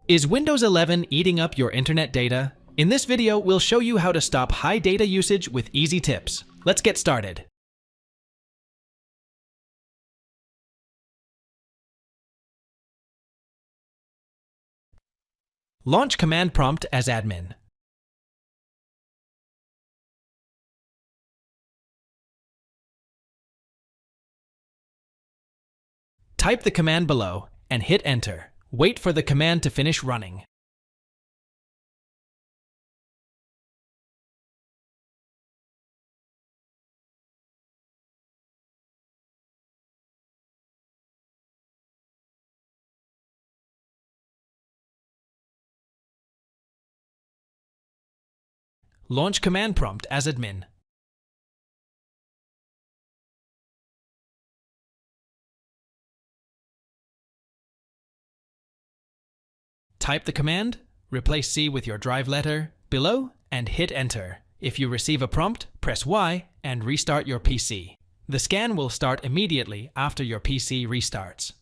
Is Windows 11 eating up your internet data? In this video, we'll show you how to stop high data usage with easy tips. Let's get started. Launch Command Prompt as admin. Type the command below and hit Enter. Wait for the command to finish running. Launch Command Prompt as admin. Type the command, replace C with your drive letter below, and hit Enter. If you receive a prompt, press Y and restart your PC. The scan will start immediately after your PC restarts.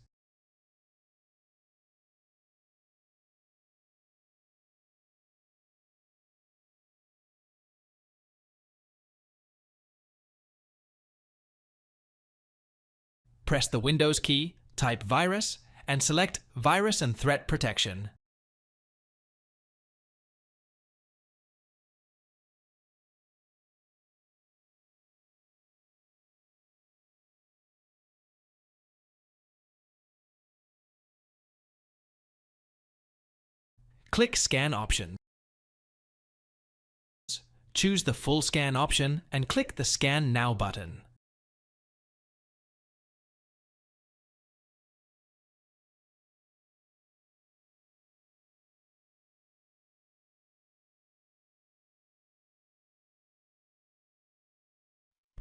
Press the Windows key, type Virus, and select Virus and Threat Protection. Click Scan Options. Choose the Full Scan option and click the Scan Now button.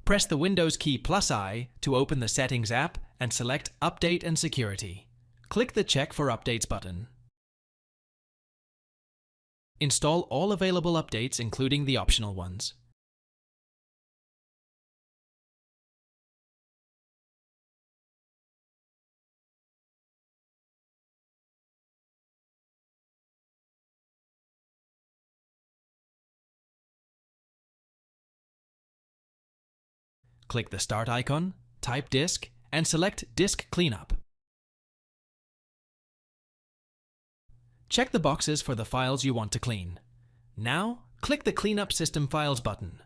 Press the Windows key +I to open the Settings app and select Update and Security. Click the Check for Updates button. Install all available updates, including the optional ones. Click the Start icon, type Disk, and select Disk Cleanup. Check the boxes for the files you want to clean. Now, click the Cleanup System Files button.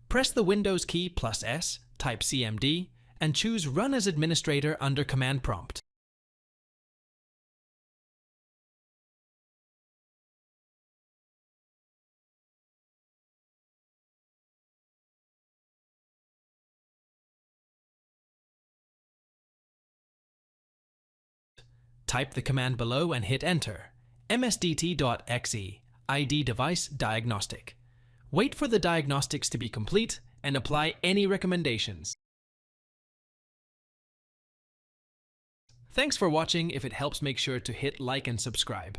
Press the Windows key +S, type CMD, and choose Run as Administrator under Command Prompt. Type the command below and hit Enter. msdt.exe, ID Device Diagnostic. Wait for the diagnostics to be complete and apply any recommendations. Thanks for watching. If it helps, make sure to hit like and subscribe.